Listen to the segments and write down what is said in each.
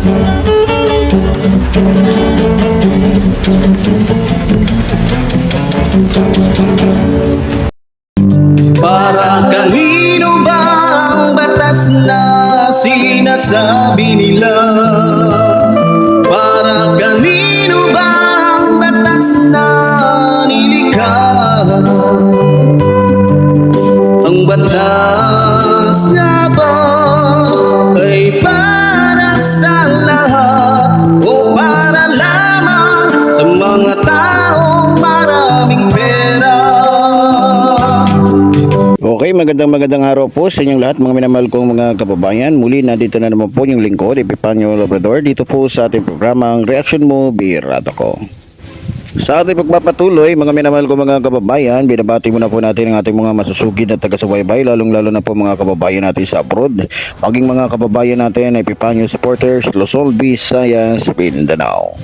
Para kanino ba ang batas na sinasabi nila? Para kanino ba ang batas na nilikha? Ang batas nga ba ay para sa lahat o para lamang sa mga taong maraming pera? Okay, magandang araw po sa inyong lahat mga minamahal kong mga kababayan. Muli nandito na naman po yung lingkod, Epifanio Labrador, dito po sa ating programang Reaction Mo, Birado Ko. Sa ating pagpapatuloy, mga minamahal kong mga kababayan, binabati muna po natin ang ating mga masusugid na taga-subaybay, lalong-lalo na po mga kababayan natin sa abroad, maging mga kababayan natin Epifanio supporters, Luzon, Visayas, Mindanao.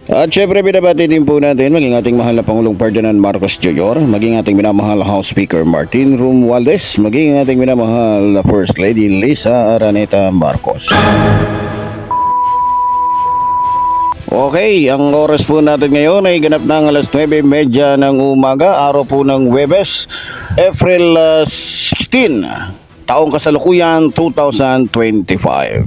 At syempre binabati din po natin maging ating mahal na Pangulong Ferdinand Marcos Jr., maging ating minamahal na House Speaker Martin Romualdez, maging ating minamahal na First Lady Lisa Araneta Marcos. Okay, ang oras po natin ngayon ay ganap ng alas 9:30 ng umaga, araw po ng Huwebes, April 16, taong kasalukuyan 2025.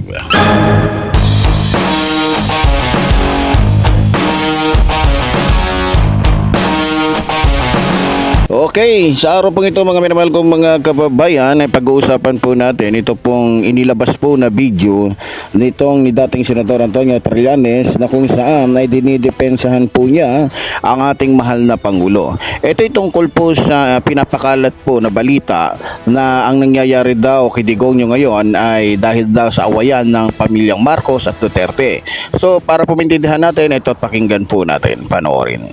Okay, sa araw pong ito mga minamahal kong mga kababayan ay pag-uusapan po natin ito pong inilabas po na video nitong ni dating Senador Antonio Trillanes na kung saan ay dinidepensahan po niya ang ating mahal na Pangulo. Ito ay tungkol po sa pinapakalat po na balita na ang nangyayari daw kay Digongyo ngayon ay dahil daw sa awayan ng pamilyang Marcos at Duterte. So para po maintindihan natin, ito at pakinggan po natin, panoorin.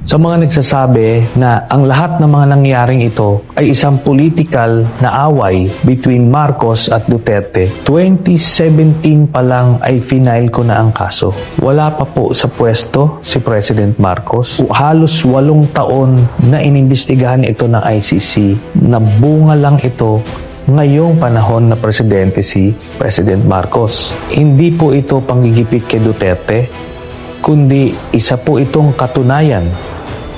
Sa mga nagsasabi na ang lahat ng mga nangyaring ito ay isang political na away between Marcos at Duterte, 2017 pa lang ay final ko na ang kaso. Wala pa po sa pwesto si President Marcos. Halos 8 taon na inimbestigahan ito ng ICC. Nabunga lang ito ngayong panahon na presidente si President Marcos. Hindi po ito panggigipit kay Duterte, kundi isa po itong katunayan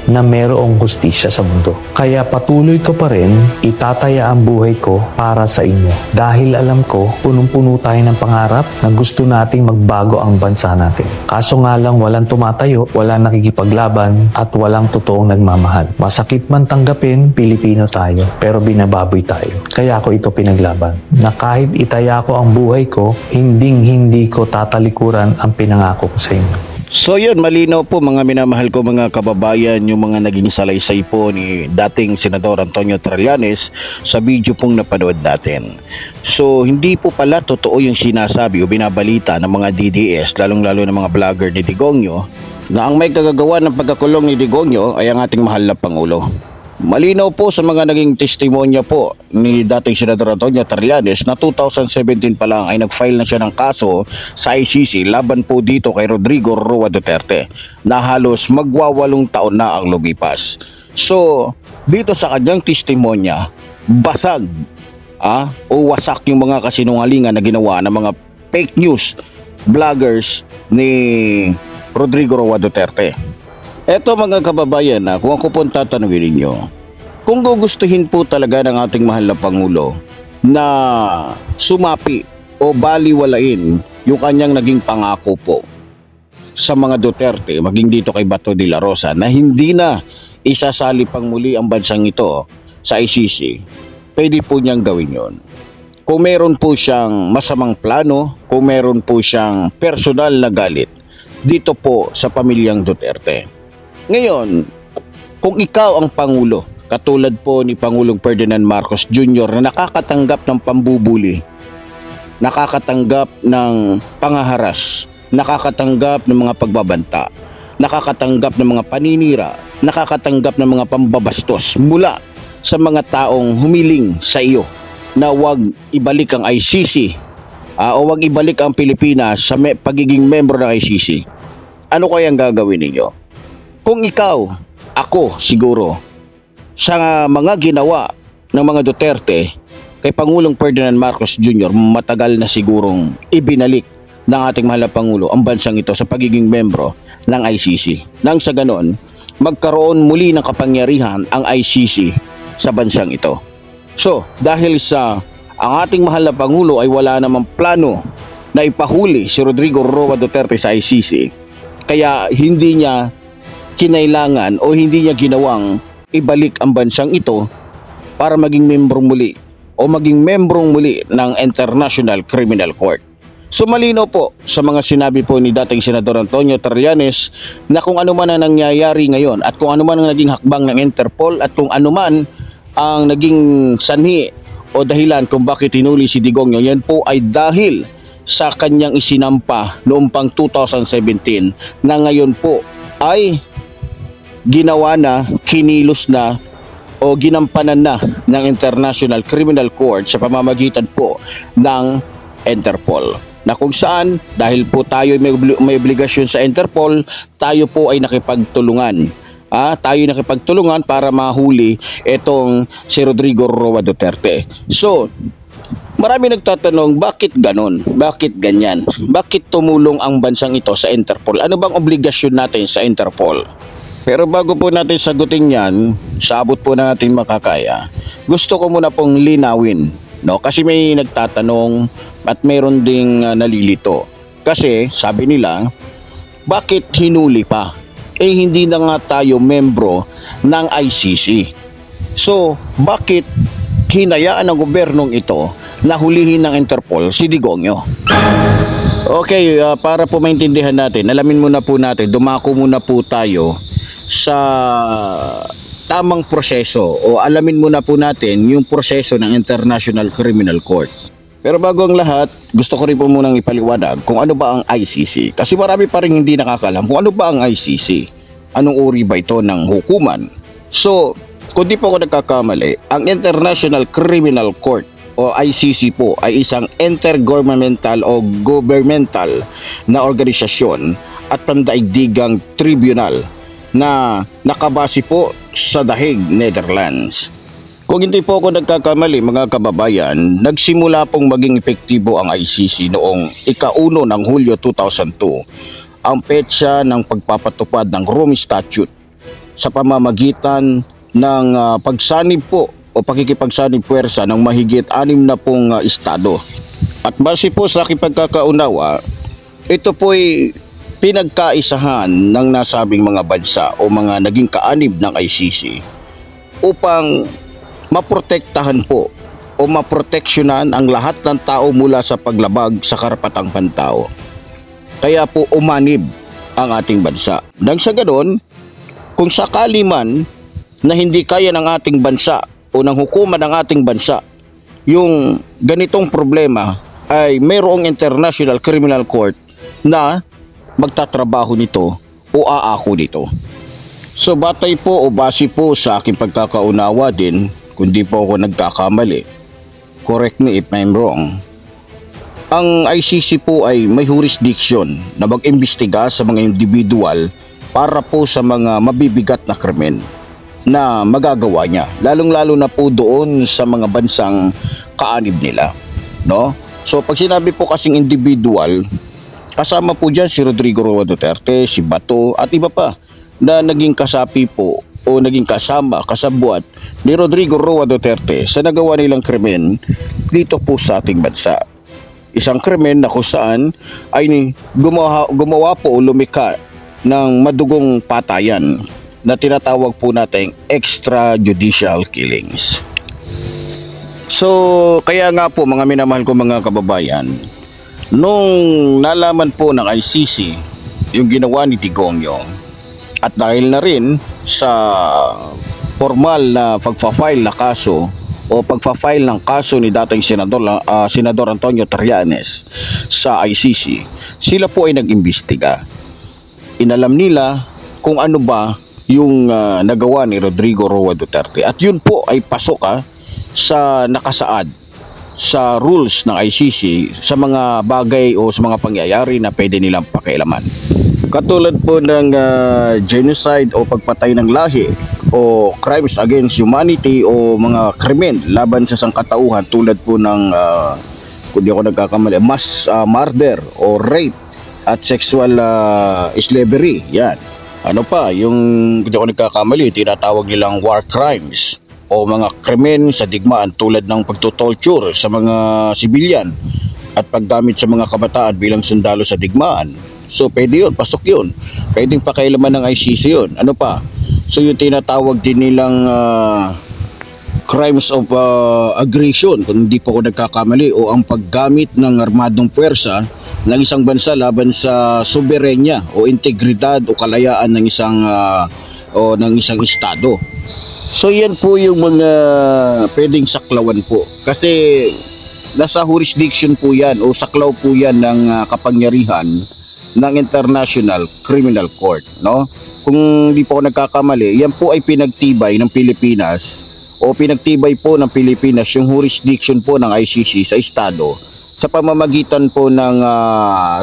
na mayroong hustisya sa mundo. Kaya patuloy ko pa rin itataya ang buhay ko para sa inyo. Dahil alam ko, punong-puno tayo ng pangarap na gusto nating magbago ang bansa natin. Kaso nga lang walang tumatayo, walang nakikipaglaban, at walang totoong nagmamahal. Masakit man tanggapin, Pilipino tayo, pero binababoy tayo. Kaya ako ito pinaglaban. Na kahit itaya ko ang buhay ko, hindi ko tatalikuran ang pinangako ko sa inyo. So yun, malinaw po mga minamahal ko mga kababayan yung mga naging salaysay po ni dating Senador Antonio Trillanes sa video pong napanood natin. So hindi po pala totoo yung sinasabi o binabalita ng mga DDS, lalong-lalo ng mga vlogger ni Digongyo, na ang may kagagawa ng pagkakulong ni Digongyo ay ang ating mahal na Pangulo. Malinaw po sa mga naging testimonya po ni dating Senador Antonio Trillanes na 2017 pa lang ay nag-file na siya ng kaso sa ICC laban po dito kay Rodrigo Roa Duterte na halos magwawalong taon na ang lumipas. So, dito sa kanyang testimonya, basag o wasak yung mga kasinungalingan na ginawa ng mga fake news vloggers ni Rodrigo Roa Duterte. Eto mga kababayan, kung ako po tatanungin ninyo, kung gugustuhin po talaga ng ating mahal na Pangulo na sumapi o baliwalain yung kanyang naging pangako po sa mga Duterte, maging dito kay Bato de la Rosa, na hindi na isasali pang muli ang bansang ito sa ICC, pwede po niyang gawin yon. Kung meron po siyang masamang plano, kung meron po siyang personal na galit dito po sa pamilyang Duterte. Ngayon, kung ikaw ang Pangulo, katulad po ni Pangulong Ferdinand Marcos Jr. na nakakatanggap ng pambubuli, nakakatanggap ng pangaharas, nakakatanggap ng mga pagbabanta, nakakatanggap ng mga paninira, nakakatanggap ng mga pambabastos mula sa mga taong humiling sa iyo na wag ibalik ang ICC o wag ibalik ang Pilipinas sa pagiging membro ng ICC. Ano kayang gagawin ninyo? Kung ikaw, ako siguro, sa mga ginawa ng mga Duterte, kay Pangulong Ferdinand Marcos Jr. matagal na sigurong ibinalik ng ating mahal na Pangulo ang bansang ito sa pagiging membro ng ICC. Nang sa ganon, magkaroon muli ng kapangyarihan ang ICC sa bansang ito. So, dahil sa ang ating mahal na Pangulo ay wala namang plano na ipahuli si Rodrigo Roa Duterte sa ICC, kaya hindi niya kinailangan o hindi niya ginawang ibalik ang bansang ito para maging membrong muli o maging membrong muli ng International Criminal Court. So malinaw po sa mga sinabi po ni dating Senador Antonio Trillanes na kung ano man ang nangyayari ngayon at kung ano man ang naging hakbang ng Interpol at kung ano man ang naging sanhi o dahilan kung bakit hinuli si Digongyo, yan po ay dahil sa kanyang isinampa noong pang 2017 na ngayon po ay ginawa na, kinilos na o ginampanan na ng International Criminal Court sa pamamagitan po ng Interpol, na kung saan dahil po tayo may obligasyon sa Interpol, tayo po ay nakipagtulungan. Tayo nakipagtulungan para mahuli itong si Rodrigo Roa Duterte. So, marami nagtatanong, bakit ganon? Bakit ganyan? Bakit tumulong ang bansang ito sa Interpol? Ano bang obligasyon natin sa Interpol? Pero bago po natin sagutin yan, sa abot po na natin makakaya, gusto ko muna pong linawin, no? Kasi may nagtatanong at mayroon ding nalilito. Kasi sabi nila, bakit hinuli pa? Hindi na nga tayo membro ng ICC. So, bakit hinayaan ng gobernong ito na hulihin ng Interpol si Digongyo? Okay, para po maintindihan natin, alamin muna po natin, dumako muna po tayo sa tamang proseso o alamin muna po natin yung proseso ng International Criminal Court. Pero bago ang lahat, gusto ko rin po munang ipaliwanag kung ano ba ang ICC. Kasi marami pa rin hindi nakakalam kung ano ba ang ICC. Anong uri ba ito ng hukuman? So, kung di po ako nagkakamali, ang International Criminal Court o ICC po ay isang intergovernmental o governmental na organisasyon at pandaigdigang tribunal na nakabase po sa The Hague, Netherlands. Kung hindi po ako nagkakamali mga kababayan, nagsimula pong maging epektibo ang ICC noong ika-1 ng Hulyo 2002, ang petsa ng pagpapatupad ng Rome Statute sa pamamagitan ng pagsanib po o pakikipagsanib puwersa ng mahigit 60 estado. At base po sa aking pagkakaunawa, ito po'y pinagkaisahan ng nasabing mga bansa o mga naging kaanib ng ICC upang maprotektahan po o maproteksyonan ang lahat ng tao mula sa paglabag sa karapatang pantao. Kaya po umanib ang ating bansa. Nang sa ganon, kung sakali man na hindi kaya ng ating bansa o ng hukuman ng ating bansa yung ganitong problema, ay mayroong International Criminal Court na magtatrabaho nito o aako nito. So batay po o base po sa aking pagkakaunawa din, kundi po ako nagkakamali, correct me if I'm wrong, ang ICC po ay may jurisdiction na mag-imbestiga sa mga individual para po sa mga mabibigat na krimen na magagawa niya, lalong-lalo na po doon sa mga bansang kaanib nila, no? So pag sinabi po kasing individual, kasama po dyan si Rodrigo Roa Duterte, si Bato at iba pa na naging kasapi po o naging kasabwat ni Rodrigo Roa Duterte sa nagawa nilang krimen dito po sa ating bansa. Isang krimen na kung saan ay gumawa po o lumikha ng madugong patayan na tinatawag po nating extrajudicial killings. So kaya nga po mga minamahal ko mga kababayan, nung nalaman po ng ICC yung ginawa ni Digongyo, at dahil na rin sa formal na pagpa-file na kaso o pagpa-file ng kaso ni dating Senador Antonio Trillanes sa ICC, sila po ay nag-imbestiga. Inalam nila kung ano ba yung nagawa ni Rodrigo Roa Duterte, at yun po ay pasok sa nakasaad sa rules ng ICC sa mga bagay o sa mga pangyayari na pwede nilang pakialaman. Katulad po ng genocide o pagpatay ng lahi o crimes against humanity o mga krimen laban sa sangkatauhan tulad po ng kung di ako nagkakamali, mass murder o rape at sexual slavery. Yan. Ano pa, yung kung di ako nagkakamali, tinatawag nilang war crimes o mga krimen sa digmaan tulad ng pagtutorture sa mga sibilyan at paggamit sa mga kabataan bilang sundalo sa digmaan. So pwede yun, pasok yun. Pwedeng pakailaman ng ICC yun. Ano pa? So yung tinatawag din nilang crimes of aggression, kung hindi po ako nagkakamali, o ang paggamit ng armadong puwersa ng isang bansa laban sa soberenya o integridad o kalayaan ng isang estado. So yan po yung mga pwedeng saklawan po. Kasi nasa jurisdiction po yan o saklaw po yan ng kapangyarihan ng International Criminal Court, no? Kung di po ako nagkakamali, yan po ay pinagtibay ng Pilipinas o pinagtibay po ng Pilipinas yung jurisdiction po ng ICC sa estado sa pamamagitan po ng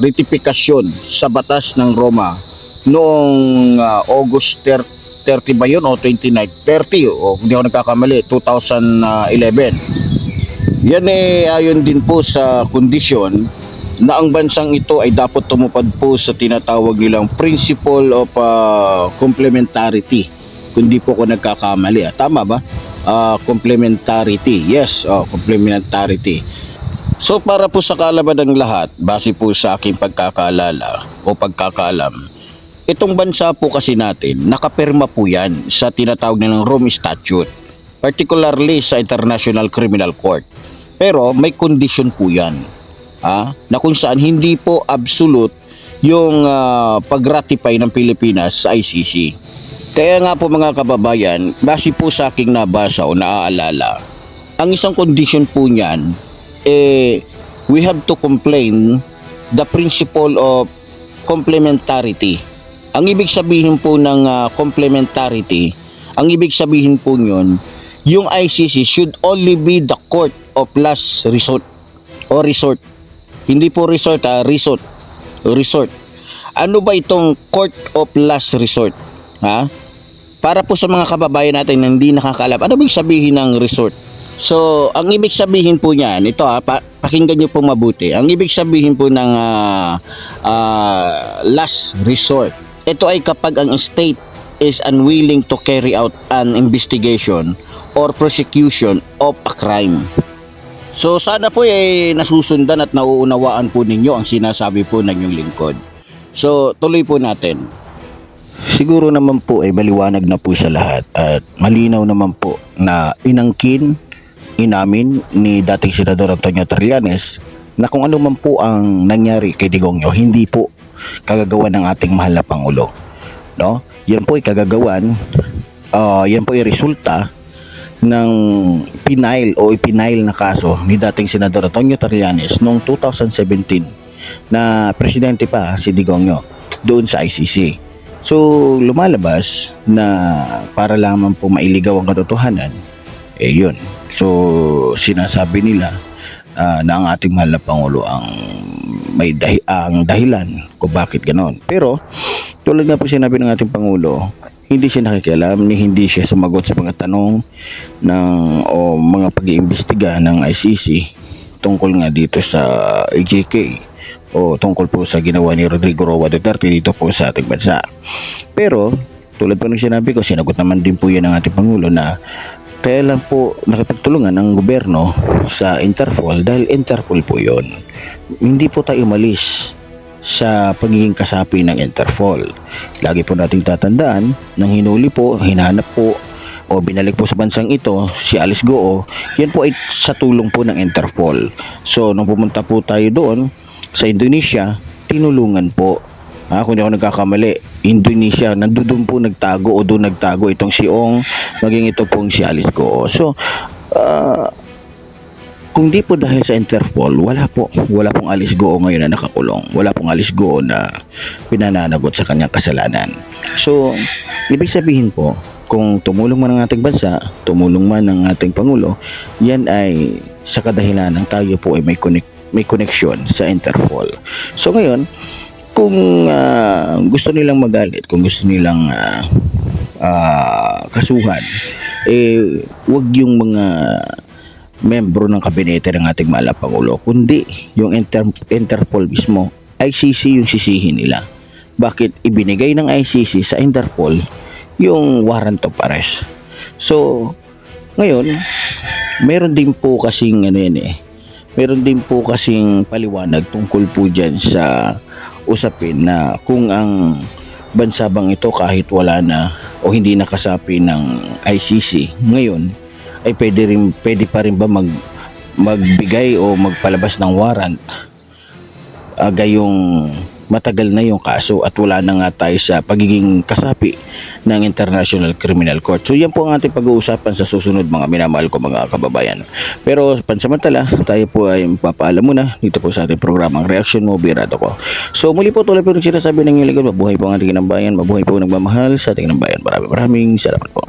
ratifikasyon sa batas ng Roma noong August 30 ba yun o 29, 30 o hindi ako nagkakamali, 2011. Yan ayon din po sa kondisyon na ang bansang ito ay dapat tumupad po sa tinatawag nilang principle of complementarity. Kung di po ako nagkakamali, tama ba? Complementarity, yes, complementarity. So para po sa kaalaman ng lahat, base po sa aking pagkakaalala o pagkakaalam, itong bansa po kasi natin, nakapirma po yan sa tinatawag nilang Rome Statute, particularly sa International Criminal Court. Pero may condition po yan, na kung saan hindi po absolute yung pag-ratify ng Pilipinas sa ICC. Kaya nga po mga kababayan, base po sa aking nabasa o naaalala, ang isang condition po niyan, we have to complain the principle of complementarity. Ang ibig sabihin po ng complementarity, ang ibig sabihin po nyon, yung ICC should only be the court of last resort o resort. Hindi po resort, resort. Ano ba itong court of last resort? Para po sa mga kababayan natin na hindi nakakaalam, ano ibig sabihin ng resort? So, ang ibig sabihin po niyan, ito pakinggan niyo po mabuti. Ang ibig sabihin po ng last resort, ito ay kapag ang state is unwilling to carry out an investigation or prosecution of a crime. So, sana po nasusundan at nauunawaan po ninyo ang sinasabi po ng inyong lingkod. So, tuloy po natin. Siguro naman po ay maliwanag na po sa lahat at malinaw naman po na inamin ni dating Senador Antonio Trillanes na kung ano man po ang nangyari kay Digongyo, hindi po kagagawan ng ating mahal na Pangulo, no? Yan po ay kagagawan, yan po ay resulta ng ipinail na kaso ni dating Senador Antonio Trillanes noong 2017 na presidente pa si Digongyo doon sa ICC. So lumalabas na para lamang po mailigaw ang katotohanan, yun. So sinasabi nila na ang ating mahal na Pangulo ang ang dahilan kung bakit ganon. Pero tulad nga po sinabi ng ating Pangulo, hindi siya nakikialam ni hindi siya sumagot sa mga tanong o mga pag-iimbestiga ng ICC tungkol nga dito sa AJK o tungkol po sa ginawa ni Rodrigo Roa Duterte dito po sa ating bansa. Pero tulad po ng sinabi ko, sinagot naman din po yan ng ating Pangulo na kaya lang po nakipagtulungan ng gobyerno sa Interpol dahil Interpol po yon. Hindi po tayo umalis sa pagiging kasapi ng Interpol. Lagi po nating tatandaan, nang hinuli po, hinanap po o binalik po sa bansang ito si Alice Goo, yan po ay sa tulong po ng Interpol. So nung pumunta po tayo doon sa Indonesia, tinulungan po. Kung di ako nagkakamali, Indonesia, nandoon po nagtago o doon nagtago itong si Ong, maging ito pong si Alice Goo. So, kung di po dahil sa Interpol, wala pong Alice Goo ngayon na nakakulong. Wala pong Alice Goo na pinananagot sa kanyang kasalanan. So, ibig sabihin po, kung tumulong man ang ating bansa, tumulong man ang ating Pangulo, yan ay sa kadahilan ng tayo po ay may connection sa Interpol. So ngayon, kung gusto nilang magalit, kung gusto nilang kasuhan, wag yung mga membro ng kabinete ng ating mahal na Pangulo, kundi yung Interpol mismo, ICC yung sisihin nila. Bakit ibinigay ng ICC sa Interpol yung warrant of arrest? So, ngayon, meron din po kasing meron din po kasing paliwanag tungkol po dyan sa usapin na kung ang bansa bang ito kahit wala na o hindi nakasapi ng ICC ngayon ay pwede pa rin ba magbigay o magpalabas ng warrant gayong matagal na yung kaso at wala na nga tayo sa pagiging kasapi ng International Criminal Court. So yan po ang ating pag-uusapan sa susunod, mga minamahal ko mga kababayan. Pero pansamantala, tayo po ay magpapaalam muna dito po sa ating programang Reaction Mo, Birado Ko. So muli po tuloy po rin sinasabi ng iligod, mabuhay po ang ating kinambayan, mabuhay po nagmamahal sa ating kinambayan. Maraming salamat po.